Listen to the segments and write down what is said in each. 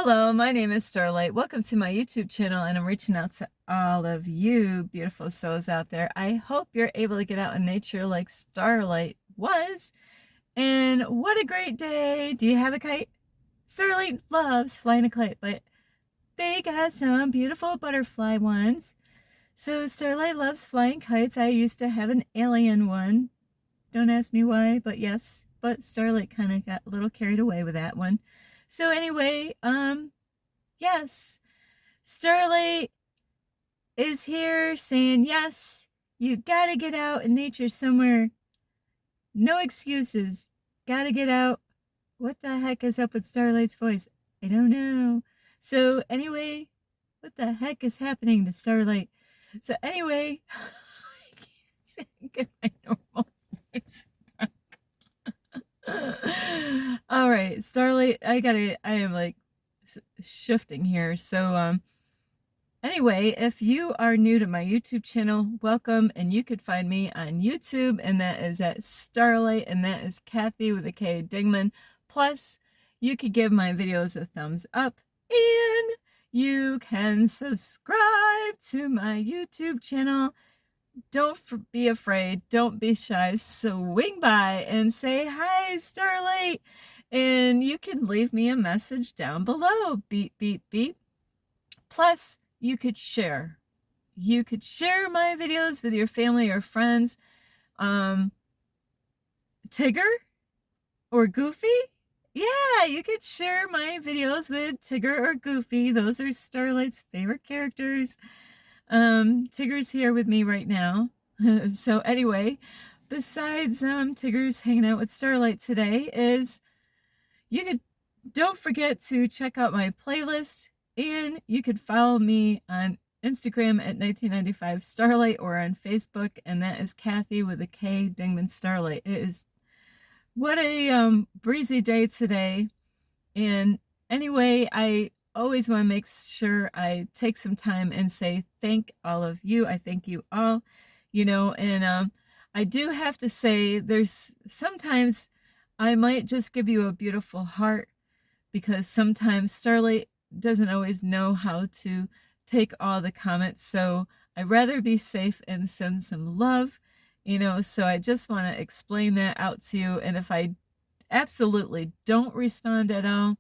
Hello, my name is Starlight. Welcome to my YouTube channel, and I'm reaching out to all of you beautiful souls out there. I hope you're able to get out in nature like Starlight was. And what a great day! Do you have a kite? Starlight loves flying a kite, but they got some beautiful butterfly ones. So Starlight loves flying kites. I used to have an alien one. Don't ask me why, but yes. But Starlight kind of got a little carried away with that one. So anyway, yes, Starlight is here saying, yes, you gotta get out in nature somewhere. No excuses. Gotta get out. What the heck is up with Starlight's voice? I don't know. So, anyway, what the heck is happening to Starlight? So, anyway, I can't get my normal voice. All right, Starlight, I am like shifting here. So, anyway, if you are new to my YouTube channel, welcome, and you could find me on YouTube, and that is at Starlight, and that is Kathy with a K Dingman. Plus, you could give my videos a thumbs up, and you can subscribe to my YouTube channel. Don't be afraid. Don't be shy. Swing by and say, hi, Starlight, and you can leave me a message down below. Beep, beep, beep. Plus, you could share. You could share my videos with your family or friends. Tigger or Goofy? Yeah, you could share my videos with Tigger or Goofy. Those are Starlight's favorite characters. Tigger's here with me right now. So anyway, besides Tigger's hanging out with Starlight today, don't forget to check out my playlist. And you could follow me on Instagram at 1995 Starlight or on Facebook, and that is Kathy with a K Dingman Starlight. It is what a breezy day today. And anyway, I always want to make sure I take some time and say thank all of you. I thank you all, and I do have to say there's sometimes I might just give you a beautiful heart because sometimes Starlight doesn't always know how to take all the comments. So I'd rather be safe and send some love, so I just want to explain that out to you. And if I absolutely don't respond at all,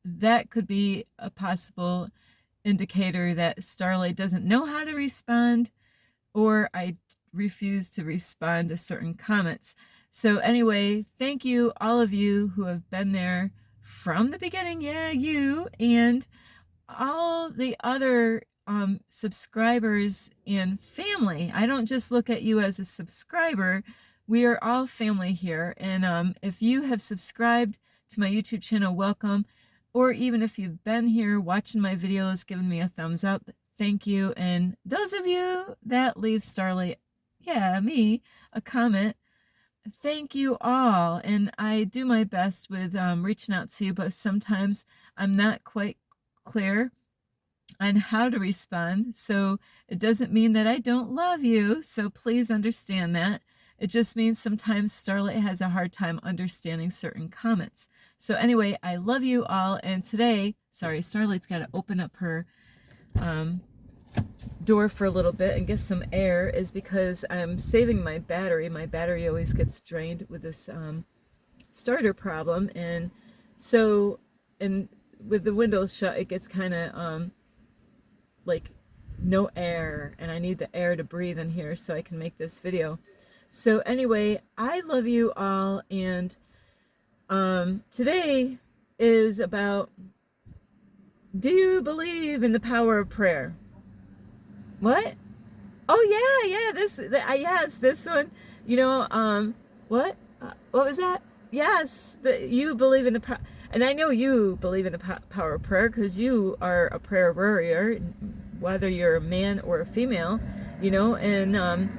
that could be a possible indicator that Starlight doesn't know how to respond, or I refuse to respond to certain comments. So anyway, thank you, all of you who have been there from the beginning. Yeah, you and all the other subscribers and family. I don't just look at you as a subscriber. We are all family here. And if you have subscribed to my YouTube channel, welcome. Or even if you've been here watching my videos, giving me a thumbs up, thank you. And those of you that leave Starlight, yeah, me, a comment, thank you all. And I do my best with reaching out to you, but sometimes I'm not quite clear on how to respond. So it doesn't mean that I don't love you. So please understand that. It just means sometimes Starlight has a hard time understanding certain comments. So anyway, I love you all. And today, sorry, Starlight's got to open up her door for a little bit and get some air, is because I'm saving my battery. My battery always gets drained with this starter problem. And so, and with the windows shut, it gets kind of like no air, and I need the air to breathe in here so I can make this video. So anyway, I love you all, and today is about, do you believe in the power of prayer? What? Oh yeah, yes, this one. What? What was that? Yes, you believe in the power, and I know you believe in the power of prayer because you are a prayer warrior, whether you're a man or a female, and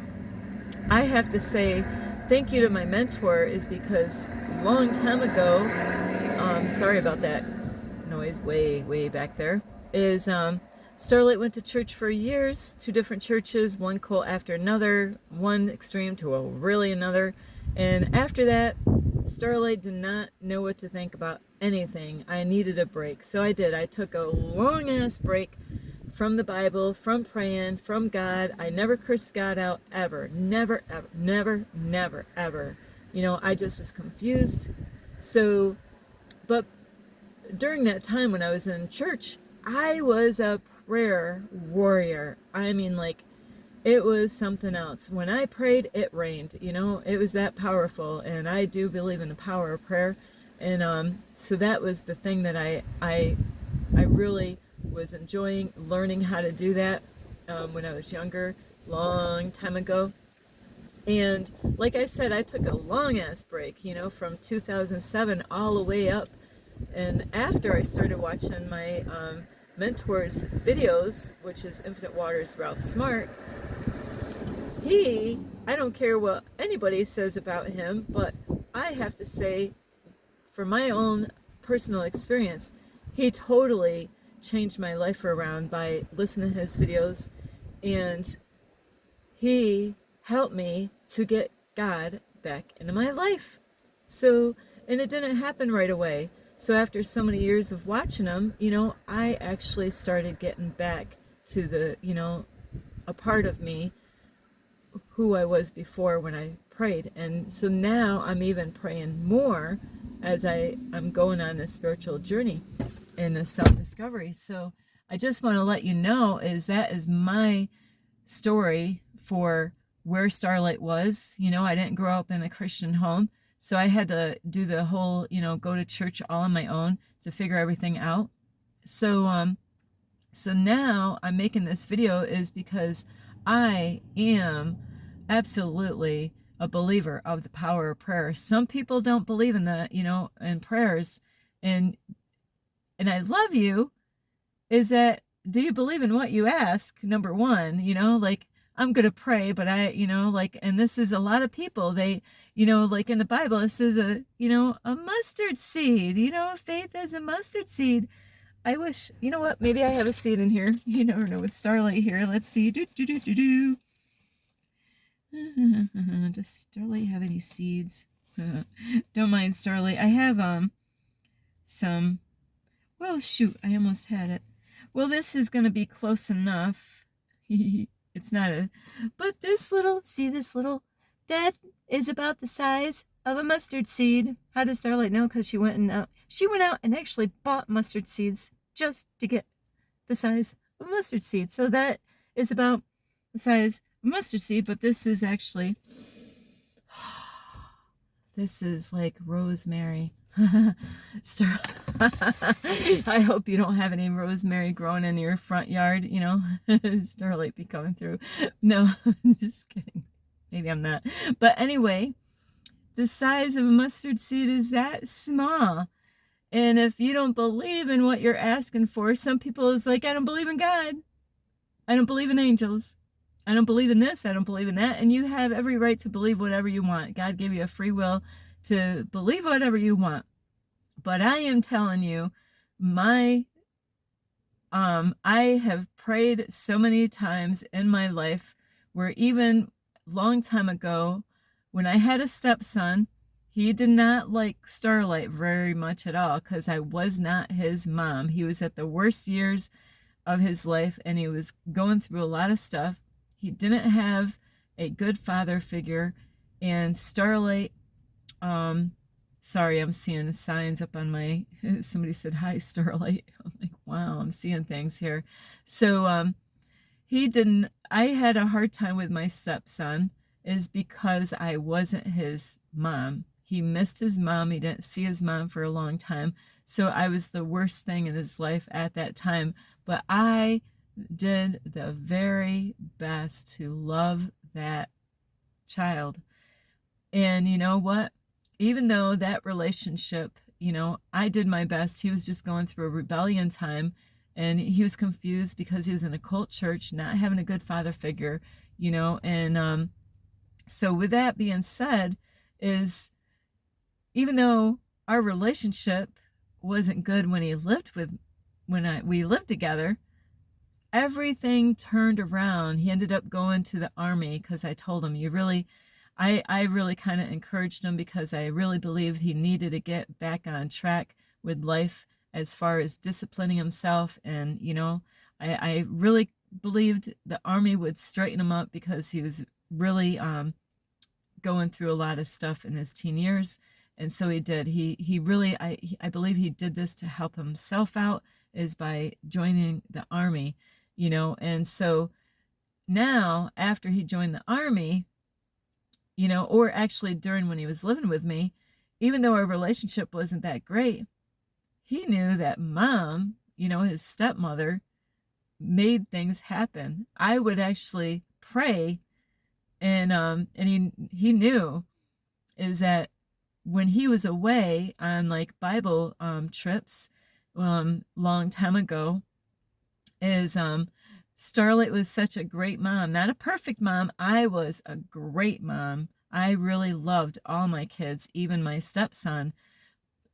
I have to say thank you to my mentor, is because a long time ago, sorry about that noise way back there, is Starlight went to church for years, 2 different churches, one cult after another, one extreme to a really another. And after that, Starlight did not know what to think about anything. I needed a break. So I did. I took a long ass break from the Bible, from praying, from God. I never cursed God out ever. Never, ever, never, never, ever. You know, I just was confused. So, but during that time when I was in church, I was a prayer warrior. I mean, like, it was something else. When I prayed, it rained. You know, it was that powerful, and I do believe in the power of prayer. And so that was the thing that I really was enjoying learning how to do that when I was younger, long time ago. And like I said, I took a long ass break, you know, from 2007 all the way up. And after I started watching my mentor's videos, which is Infinite Waters Ralph Smart, I don't care what anybody says about him, but I have to say, from my own personal experience, he totally changed my life around by listening to his videos, and he helped me to get God back into my life. So, and it didn't happen right away. So after so many years of watching him, you know, I actually started getting back to the, you know, a part of me who I was before when I prayed. And so now I'm even praying more as I'm going on this spiritual journey and this self-discovery. So I just want to let you know that is my story for where Starlight was. You know, I didn't grow up in a Christian home, so I had to do the whole, you know, go to church all on my own to figure everything out. So now I'm making this video is because I am absolutely a believer of the power of prayer. Some people don't believe in the, you know, in prayers, and I love you. Is that, do you believe in what you ask? Number one, you know, like, I'm going to pray, but you know, like, and this is a lot of people, they, you know, like in the Bible, this is you know, a mustard seed, you know, faith as a mustard seed. I wish, you know what, maybe I have a seed in here. You never know with Starlight here. Let's see. Does Starlight have any seeds? Don't mind Starlight. I have some. Well, shoot, I almost had it. Well, this is going to be close enough. It's not but this little, see this little, that is about the size of a mustard seed. How does Starlight know? Because she went out and actually bought mustard seeds just to get the size of a mustard seed. So that is about the size of a mustard seed, but this is actually, this is like rosemary. I hope you don't have any rosemary growing in your front yard, you know. Starlight be coming through. No, just kidding. Maybe I'm not. But anyway, the size of a mustard seed is that small. And if you don't believe in what you're asking for, some people is like, I don't believe in God. I don't believe in angels. I don't believe in this. I don't believe in that. And you have every right to believe whatever you want. God gave you a free will to believe whatever you want. But I am telling you, I have prayed so many times in my life where even long time ago, when I had a stepson, he did not like Starlight very much at all because I was not his mom. He was at the worst years of his life and he was going through a lot of stuff. He didn't have a good father figure, and Starlight, sorry, I'm seeing signs up on my, somebody said, hi, Starlight. I'm like, wow, I'm seeing things here. So I had a hard time with my stepson is because I wasn't his mom. He missed his mom. He didn't see his mom for a long time. So I was the worst thing in his life at that time. But I did the very best to love that child. And you know what? Even though that relationship, you know, I did my best. He was just going through a rebellion time, and he was confused because he was in a cult church, not having a good father figure, you know. And so with that being said, is even though our relationship wasn't good when we lived together, everything turned around. He ended up going to the army because I told him, I really kind of encouraged him because I really believed he needed to get back on track with life as far as disciplining himself. And, I really believed the Army would straighten him up because he was really going through a lot of stuff in his teen years. And so he did. He really, I believe he did this to help himself out, is by joining the Army, And so now, after he joined the Army, or actually during when he was living with me, even though our relationship wasn't that great, he knew that mom, his stepmother, made things happen. I would actually pray, and he knew is that when he was away on like Bible trips, long time ago, is Starlight was such a great mom. Not a perfect mom. I was a great mom. I really loved all my kids, even my stepson.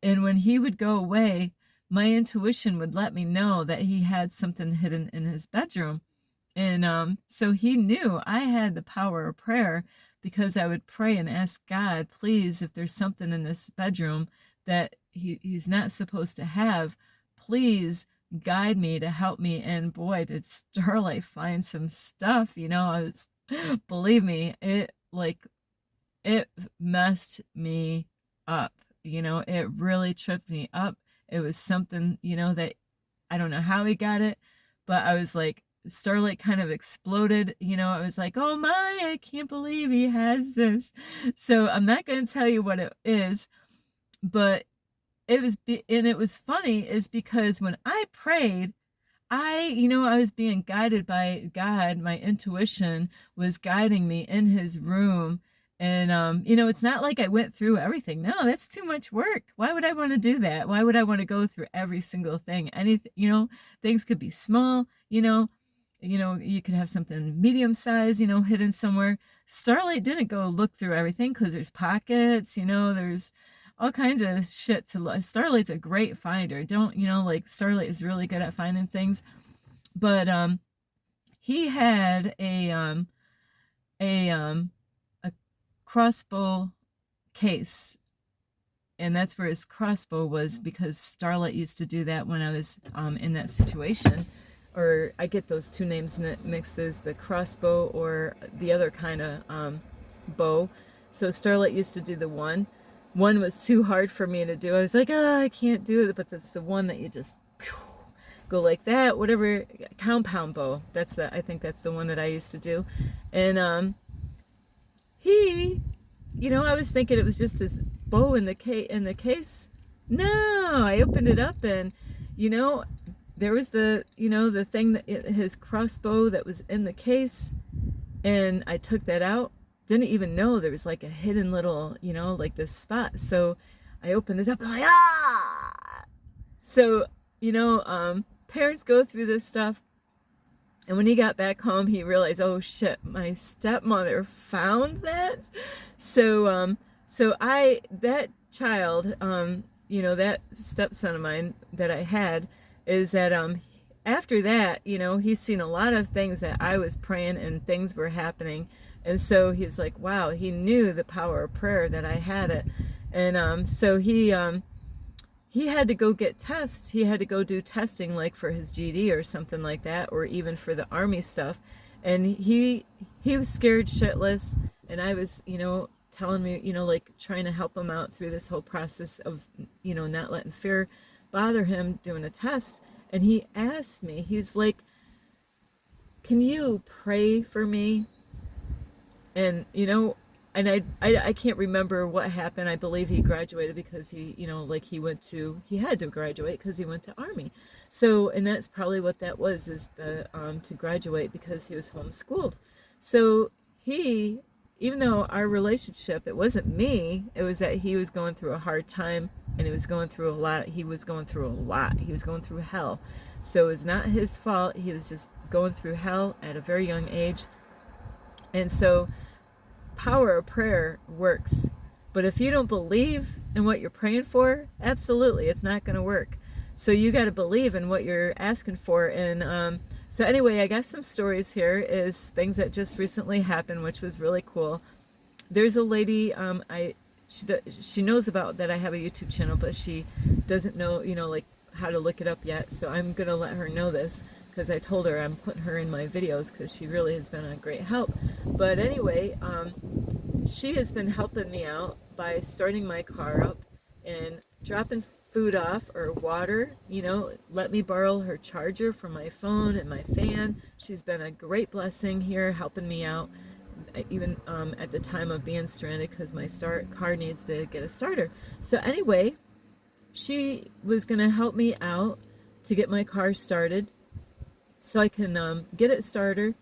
And when he would go away, my intuition would let me know that he had something hidden in his bedroom. And so he knew I had the power of prayer, because I would pray and ask God, please, if there's something in this bedroom that he's not supposed to have, please guide me to help me. And boy, did Starlight find some stuff, believe me, it messed me up, it really tripped me up. It was something, that I don't know how he got it, but I was like, Starlight kind of exploded, I was like, oh my, I can't believe he has this. So I'm not going to tell you what it is, but it was funny is because when I prayed, I was being guided by God. My intuition was guiding me in his room. And, it's not like I went through everything. No, that's too much work. Why would I want to do that? Why would I want to go through every single thing? Anything, things could be small, you could have something medium size, hidden somewhere. Starlight didn't go look through everything because there's pockets, there's all kinds of shit to look. Starlight's a great finder. Don't, like Starlight is really good at finding things. But he had a crossbow case, and that's where his crossbow was, because Starlight used to do that when I was in that situation. Or I get those two names mixed, as the crossbow or the other kind of bow. So Starlight used to do the one. One was too hard for me to do. I was like, oh, I can't do it. But that's the one that you just go like that, whatever. Compound bow. I think that's the one that I used to do. And he, I was thinking it was just his bow in the case. No, I opened it up, and there was the thing that his crossbow that was in the case, and I took that out. Didn't even know there was like a hidden little, like this spot. So I opened it up and I'm like, ah! So, parents go through this stuff. And when he got back home, he realized, oh shit, my stepmother found that. So, that child, that stepson of mine that I had, is that, after that, he's seen a lot of things that I was praying and things were happening. And so he's like, wow, he knew the power of prayer, that I had it. And so he had to go get tests. He had to go do testing, like for his GD or something like that, or even for the Army stuff. And he was scared shitless. And I was, telling me, like trying to help him out through this whole process of, not letting fear bother him doing a test. And he asked me, he's like, can you pray for me? And, and I can't remember what happened. I believe he graduated because he had to graduate because he went to Army. So, and that's probably what that was, is to graduate because he was homeschooled. So even though our relationship, it wasn't me, it was that he was going through a hard time, and he was going through a lot. He was going through hell. So it was not his fault. He was just going through hell at a very young age. And so power of prayer works. But if you don't believe in what you're praying for, absolutely, it's not going to work. So you got to believe in what you're asking for. And so anyway, I got some stories here, is things that just recently happened, which was really cool. there's a lady, she knows about that I have a YouTube channel, but she doesn't know, like how to look it up yet. So I'm gonna let her know this because I told her I'm putting her in my videos because she really has been a great help. But anyway, she has been helping me out by starting my car up and dropping food off or water, let me borrow her charger for my phone and my fan. She's been a great blessing here helping me out, even at the time of being stranded because my car needs to get a starter. So anyway, she was going to help me out to get my car started so I can get it started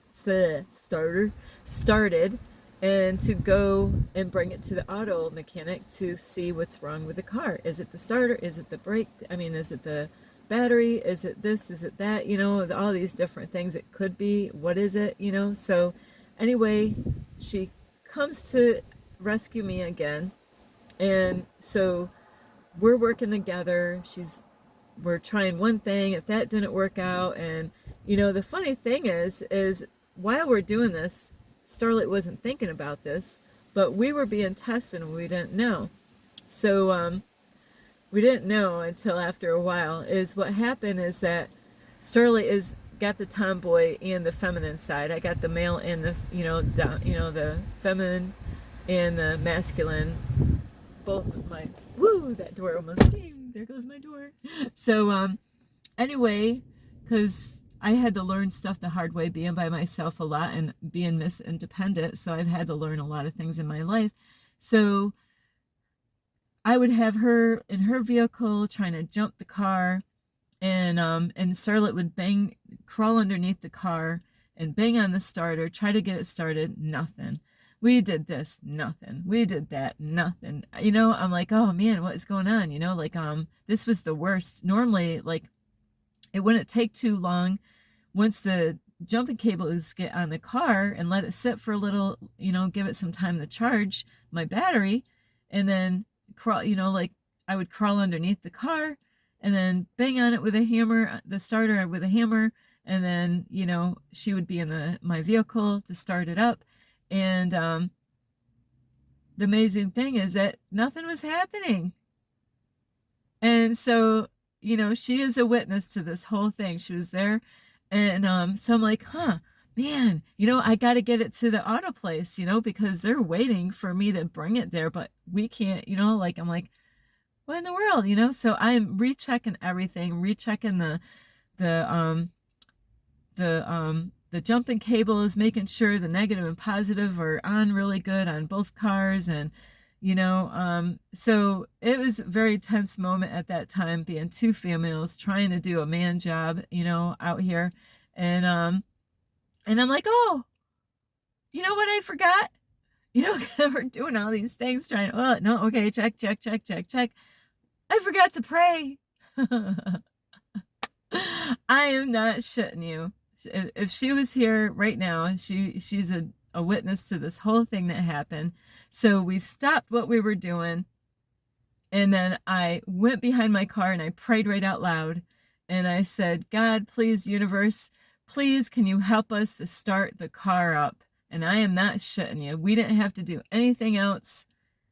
and to go and bring it to the auto mechanic to see what's wrong with the car. Is it the starter? Is it the brake? I mean, is it the battery? Is it this? Is it that? All these different things it could be. What is it? So anyway, she comes to rescue me again. And so we're working together. We're trying one thing. If that didn't work out, and the funny thing is while we're doing this, Starlight wasn't thinking about this, but we were being tested and we didn't know. So we didn't know until after a while. Is what happened is that Starlight is got the tomboy and the feminine side. I got the male and the the feminine and the masculine. Both of my that door almost came. There goes my door. So anyway, because I had to learn stuff the hard way being by myself a lot and being Miss Independent. So I've had to learn a lot of things in my life. So I would have her in her vehicle trying to jump the car, and Starlet would crawl underneath the car and bang on the starter, try to get it started, nothing. We did this, nothing. We did that, nothing. I'm like, oh man, what is going on? This was the worst. Normally, it wouldn't take too long once the jumping cables get on the car and let it sit for a little, give it some time to charge my battery, and then crawl, I would crawl underneath the car and then bang on it with a hammer, the starter with a hammer, and then, she would be in my vehicle to start it up. And the amazing thing is that nothing was happening. And so, she is a witness to this whole thing. She was there. And so I'm like, man, I got to get it to the auto place, because they're waiting for me to bring it there, but we can't, I'm like, what in the world, So I'm rechecking everything, rechecking the jumping cables, making sure the negative and positive are on really good on both cars. And so it was a very tense moment at that time, being two females trying to do a man job, out here. And I'm like, oh, you know what I forgot? We're doing all these things trying, oh, no, okay, check. I forgot to pray. I am not shitting you. If she was here right now, she's a witness to this whole thing that happened. So we stopped what we were doing, and then I went behind my car and I prayed right out loud, and I said, God, please, universe, please, can you help us to start the car up? And I am not shitting you. We didn't have to do anything else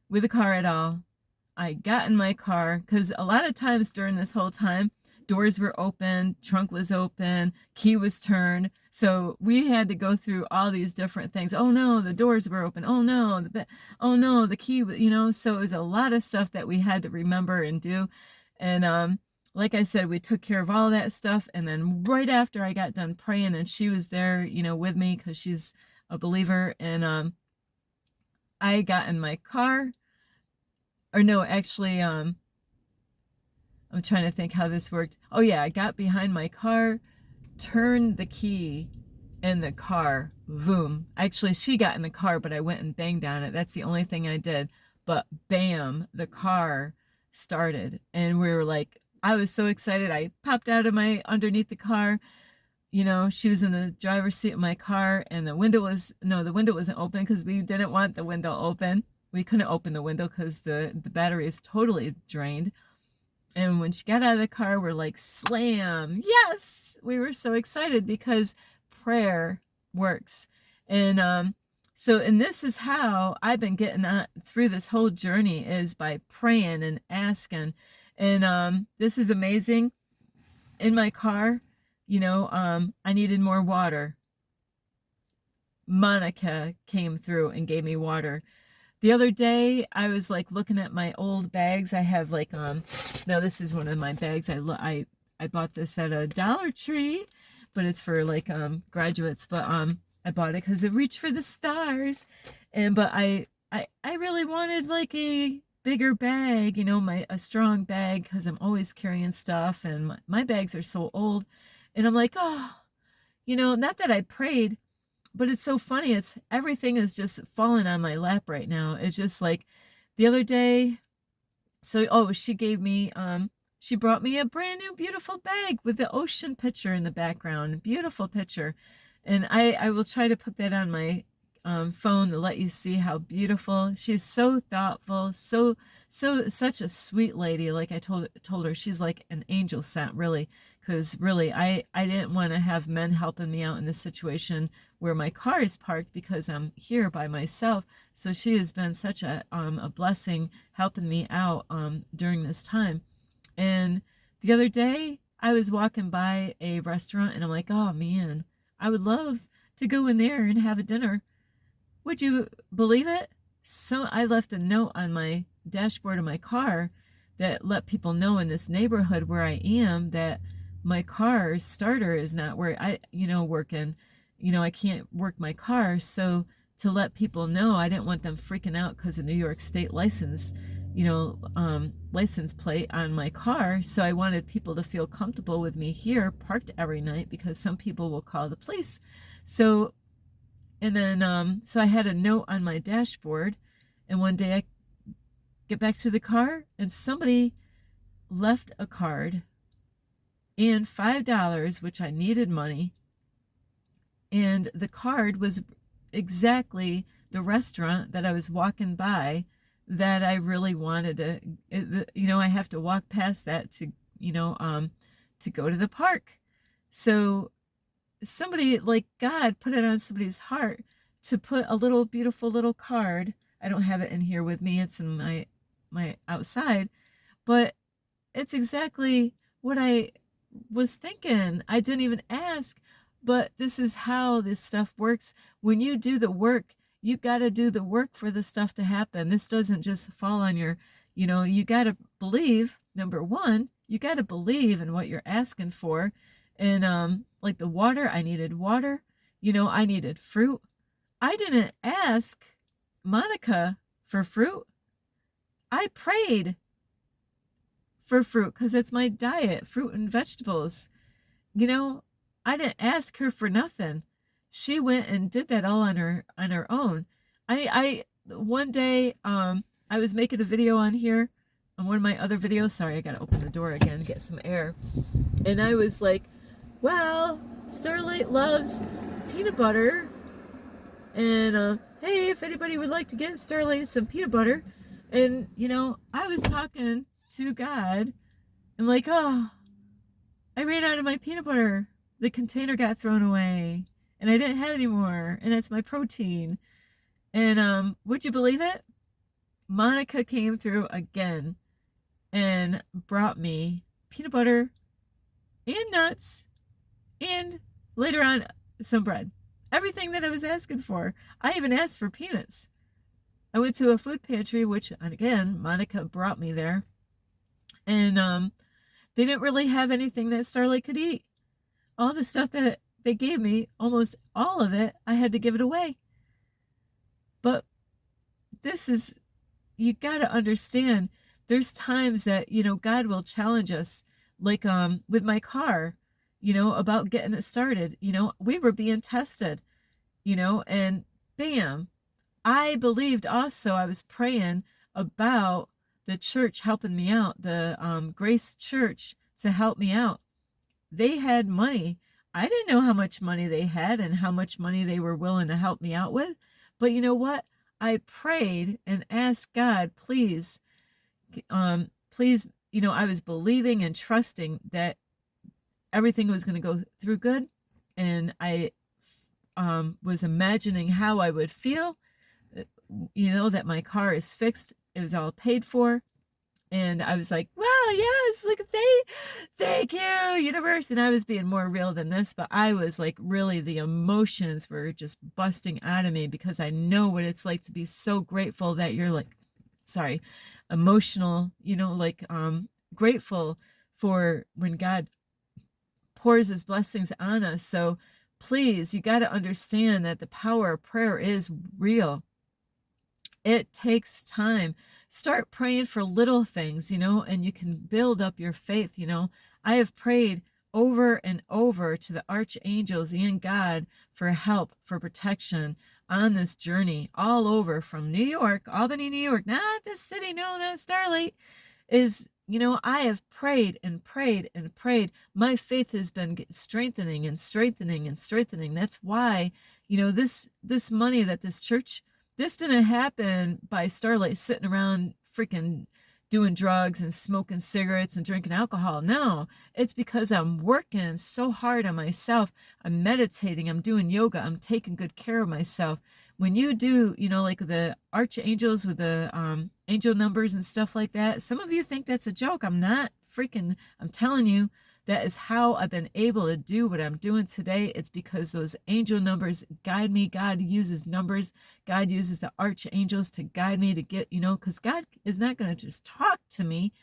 with the car at all. I got in my car, because a lot of times during this whole time, doors were open, trunk was open, key was turned. So we had to go through all these different things. Oh no, the doors were open. Oh no, the key, so it was a lot of stuff that we had to remember and do. And like I said, we took care of all that stuff. And then right after I got done praying, and she was there, with me because she's a believer. And I got in my car. Or no, actually, I'm trying to think how this worked. Oh yeah, I got behind my car, turned the key in the car, boom. Actually, she got in the car, but I went and banged on it. That's the only thing I did. But bam, the car started. And we were like, I was so excited. I popped out of underneath the car. She was in the driver's seat of my car, and the window wasn't open because we didn't want the window open. We couldn't open the window because the battery is totally drained. And when she got out of the car, we're like, slam, yes! We were so excited because prayer works. And So, and this is how I've been getting through this whole journey, is by praying and asking. And this is amazing. In my car, I needed more water. Monica came through and gave me water. The other day, I was like looking at my old bags. I have like no, this is one of my bags. I bought this at a Dollar Tree, but it's for like graduates. But I bought it because it reached for the stars, and but I really wanted like a bigger bag, a strong bag, because I'm always carrying stuff, and my bags are so old, and I'm like, oh, not that I prayed, but it's so funny. It's everything is just falling on my lap right now. It's just like the other day. So, oh, she brought me a brand new beautiful bag with the ocean picture in the background. Beautiful picture. And I will try to put that on my phone to let you see how beautiful. She's so thoughtful, such a sweet lady. Like I told her, she's like an angel sent, really. Because really, I didn't want to have men helping me out in this situation where my car is parked, because I'm here by myself. So she has been such a blessing helping me out during this time. And the other day, I was walking by a restaurant, and I'm like, oh man, I would love to go in there and have a dinner. Would you believe it? So I left a note on my dashboard of my car that let people know in this neighborhood where I am that my car's starter is not working. I can't work my car. So to let people know, I didn't want them freaking out because of New York State license plate on my car. So I wanted people to feel comfortable with me here parked every night, because some people will call the police. So and then, so I had a note on my dashboard, and one day I get back to the car, and somebody left a card and $5, which I needed money, and the card was exactly the restaurant that I was walking by that I really wanted to. I have to walk past that to go to the park. So somebody, like God put it on somebody's heart to put a little beautiful little card. I don't have it in here with me. It's in my outside, but it's exactly what I was thinking. I didn't even ask, but this is how this stuff works. When you do the work, you got to do the work for the stuff to happen. This doesn't just fall on you got to believe. Number one, you got to believe in what you're asking for. And like the water, I needed water. I needed fruit. I didn't ask Monica for fruit. I prayed for fruit because it's my diet, fruit and vegetables. You know, I didn't ask her for nothing. She went and did that all on her own. I one day I was making a video on here, on one of my other videos. Sorry, I gotta open the door again to get some air. And I was like, well, Starlight loves peanut butter, and hey, if anybody would like to get Starlight some peanut butter. And I was talking to God. I'm like, oh, I ran out of my peanut butter. The container got thrown away, and I didn't have any more, and that's my protein. And would you believe it? Monica came through again and brought me peanut butter and nuts, and later on some bread. Everything that I was asking for. I even asked for peanuts. I went to a food pantry, which again Monica brought me there, and they didn't really have anything that Starlight could eat. All the stuff that they gave me, almost all of it, I had to give it away. But this is, you got to understand, there's times that God will challenge us, like with my car, about getting it started. We were being tested, and bam, I believed. Also, I was praying about the church helping me out, the Grace Church, to help me out. They had money. I didn't know how much money they had and how much money they were willing to help me out with. But you know what? I prayed and asked God, please, please, I was believing and trusting that everything was going to go through good. And was imagining how I would feel, that my car is fixed. It was all paid for. And I was like, well, yes, like, thank you, universe. And I was being more real than this, but I was like, really, the emotions were just busting out of me because I know what it's like to be so grateful that you're like, sorry, emotional, like, grateful for when God pours his blessings on us. So please, you got to understand that the power of prayer is real. It takes time. Start praying for little things, and you can build up your faith. I have prayed over and over to the archangels and God for help, for protection on this journey all over from New York, Albany, New York, not this city, no, not Starlight, I have prayed and prayed and prayed. My faith has been strengthening and strengthening and strengthening. That's why, this money that this church, this didn't happen by Starlight sitting around freaking doing drugs and smoking cigarettes and drinking alcohol. No, it's because I'm working so hard on myself. I'm meditating, I'm doing yoga, I'm taking good care of myself. When you do, like the archangels with the angel numbers and stuff like that, some of you think that's a joke. I'm not freaking, I'm telling you, that is how I've been able to do what I'm doing today. It's because those angel numbers guide me. God uses numbers. God uses the archangels to guide me to get, because God is not going to just talk to me.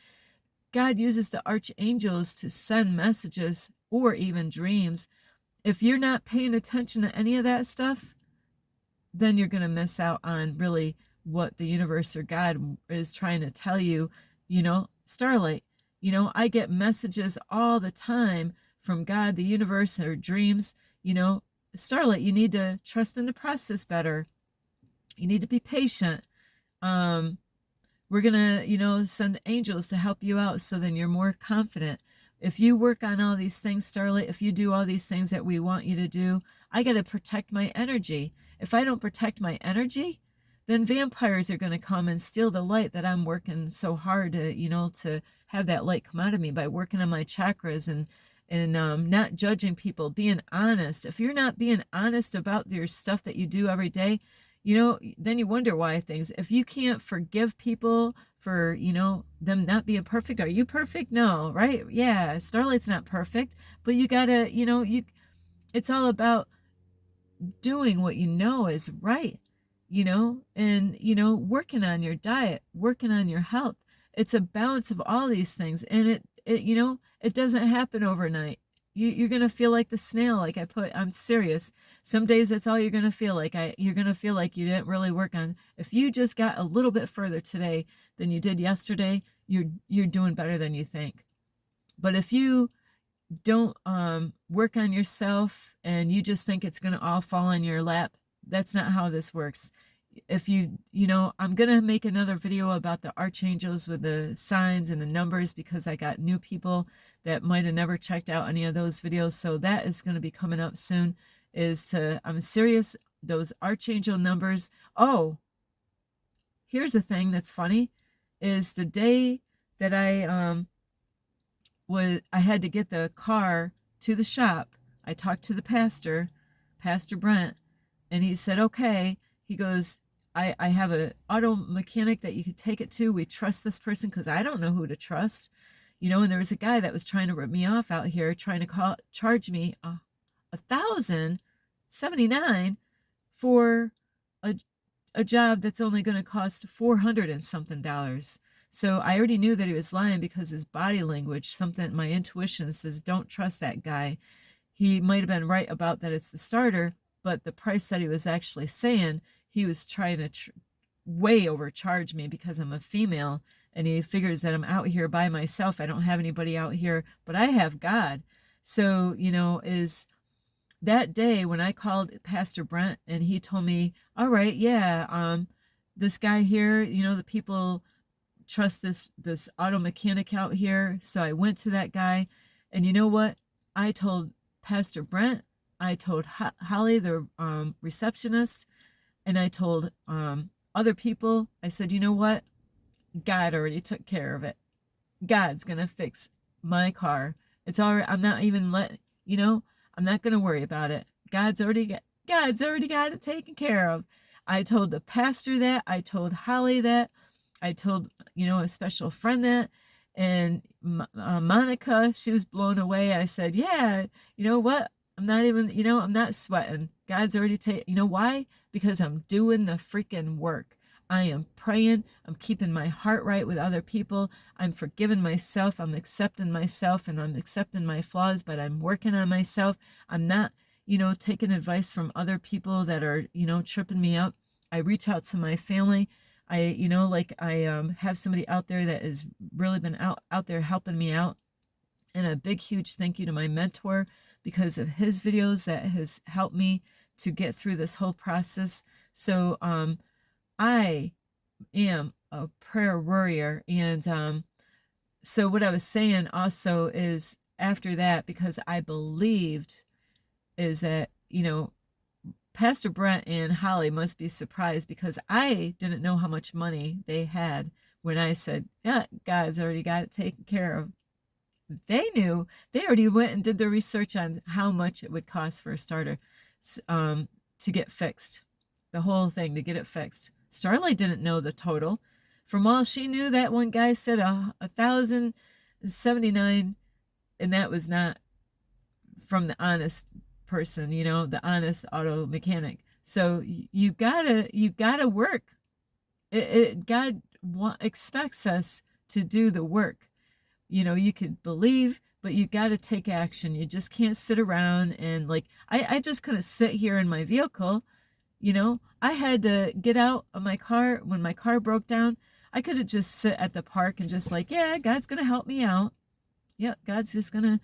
God uses the archangels to send messages or even dreams. If you're not paying attention to any of that stuff, then you're going to miss out on really what the universe or God is trying to tell you. Starlight, I get messages all the time from God, the universe, or dreams. Starlight, you need to trust in the process better. You need to be patient. We're going to, send angels to help you out so then you're more confident. If you work on all these things, Starlight, if you do all these things that we want you to do, I got to protect my energy. If I don't protect my energy, then vampires are going to come and steal the light that I'm working so hard to have that light come out of me by working on my chakras and not judging people, being honest. If you're not being honest about your stuff that you do every day, then you wonder why things, if you can't forgive people for, them not being perfect, are you perfect? No, right? Yeah, Starlight's not perfect, but you gotta, it's all about doing what you know is right, and, working on your diet, working on your health. It's a balance of all these things. And it doesn't happen overnight. You're going to feel like the snail, like I'm serious. Some days that's all you're going to feel like. You're going to feel like you didn't really work on. If you just got a little bit further today than you did yesterday, you're doing better than you think. But if you don't work on yourself and you just think it's going to all fall in your lap, that's not how this works. If I'm going to make another video about the archangels with the signs and the numbers, because I got new people that might have never checked out any of those videos. So that is going to be coming up soon. I'm serious, those archangel numbers. Oh, here's a thing that's funny, is the day that I had to get the car to the shop. I talked to the Pastor Brent, and he said, okay. He goes, I have an auto mechanic that you could take it to. We trust this person, because I don't know who to trust. And there was a guy that was trying to rip me off out here, trying to charge me $1,079 for a job that's only going to cost $400 and something dollars. So I already knew that he was lying because his body language, something, my intuition says, don't trust that guy. He might have been right about that it's the starter, but the price that he was actually saying, he was trying to way overcharge me because I'm a female, and he figures that I'm out here by myself. I don't have anybody out here, but I have God. So, is that day when I called Pastor Brent and he told me, all right, yeah, this guy here, the people trust this auto mechanic out here. So I went to that guy, and you know what? I told Pastor Brent, I told Holly, the receptionist, and I told other people. I said, you know what? God already took care of it. God's gonna fix my car. It's all right. I'm not even I'm not gonna worry about it. God's already God's already got it taken care of. I told the pastor that. I told Holly that. I told, a special friend that. And Monica, she was blown away. I said, yeah, you know what? I'm not even, I'm not sweating. God's already taken, why? Because I'm doing the freaking work. I am praying. I'm keeping my heart right with other people. I'm forgiving myself. I'm accepting myself and I'm accepting my flaws, but I'm working on myself. I'm not, taking advice from other people that are, tripping me up. I reach out to my family. I have somebody out there that has really been out there helping me out. And a big, huge thank you to my mentor because of his videos that has helped me to get through this whole process. So, I am a prayer warrior. And so what I was saying also is after that, because I believed is that, Pastor Brent and Holly must be surprised because I didn't know how much money they had when I said, yeah, God's already got it taken care of. They knew. They already went and did their research on how much it would cost for a starter to get fixed. The whole thing to get it fixed. Starlight didn't know the total. From all she knew, that one guy said 1,079, and that was not from the honest person, the honest auto mechanic. So you gotta work. God expects us to do the work. You could believe, but you got to take action. You just can't sit around and I just couldn't sit here in my vehicle. I had to get out of my car when my car broke down. I could have just sit at the park and just yeah, God's going to help me out. Yeah, God's just going to,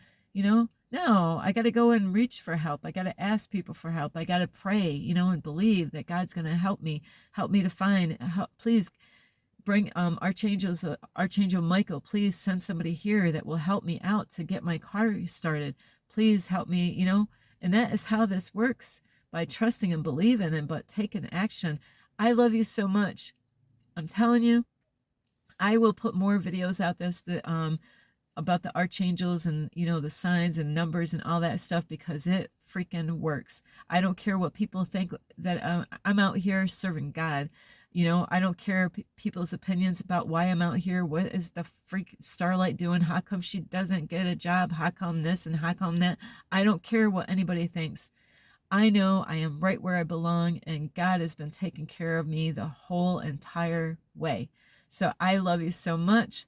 no, I got to go and reach for help. I got to ask people for help. I got to pray, and believe that God's going to help me to find help. Please bring Archangel Michael, please send somebody here that will help me out to get my car started. Please help me, and that is how this works, by trusting and believing and but taking action. I love you so much. I'm telling you, I will put more videos out about the archangels and the signs and numbers and all that stuff because it freaking works. I don't care what people think, that I'm out here serving God. I don't care people's opinions about why I'm out here. What is the freak Starlight doing? How come she doesn't get a job? How come this and how come that? I don't care what anybody thinks. I know I am right where I belong, and God has been taking care of me the whole entire way. So I love you so much.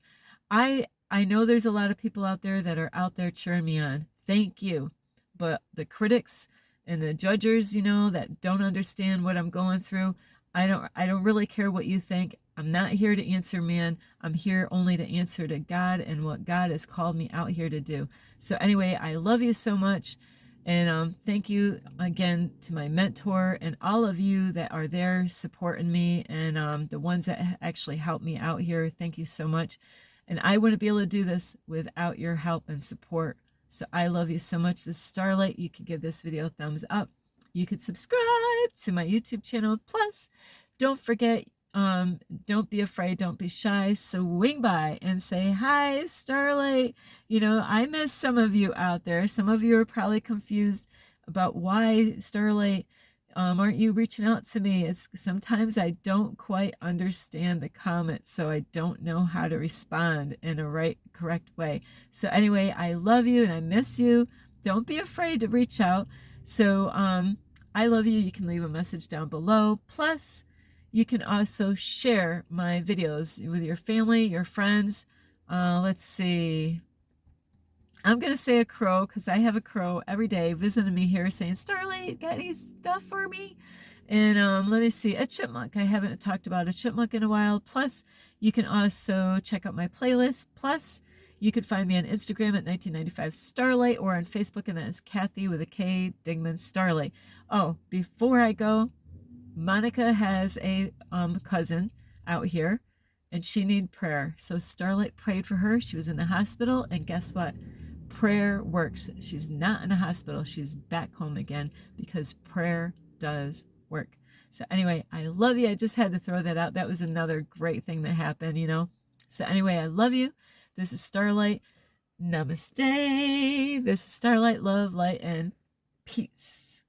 I know there's a lot of people out there that are out there cheering me on. Thank you. But the critics and the judges, that don't understand what I'm going through, I don't really care what you think. I'm not here to answer man. I'm here only to answer to God and what God has called me out here to do. So anyway, I love you so much. And thank you again to my mentor and all of you that are there supporting me, and the ones that actually helped me out here. Thank you so much. And I wouldn't be able to do this without your help and support. So I love you so much. This is Starlight. You could give this video a thumbs up. You could subscribe to my YouTube channel. Plus, don't forget, don't be afraid, don't be shy. Swing by and say, hi, Starlight. I miss some of you out there. Some of you are probably confused about why, Starlight, aren't you reaching out to me? It's sometimes I don't quite understand the comments, so I don't know how to respond in a correct way. So anyway, I love you and I miss you. Don't be afraid to reach out. So I love you. You can leave a message down below. Plus, you can also share my videos with your family, your friends. Let's see. I'm going to say a crow because I have a crow every day visiting me here saying, Starlight, got any stuff for me? And let me see, a chipmunk. I haven't talked about a chipmunk in a while. Plus, you can also check out my playlist. Plus, you can find me on Instagram at 1995 Starlight or on Facebook, and that is Kathy with a K, Dingman Starlight. Oh, before I go, Monica has a cousin out here, and she needed prayer. So Starlight prayed for her. She was in the hospital, and guess what? Prayer works. She's not in a hospital. She's back home again because prayer does work. So anyway, I love you. I just had to throw that out. That was another great thing that happened, So anyway, I love you. This is Starlight. Namaste. This is Starlight, love, light, and peace.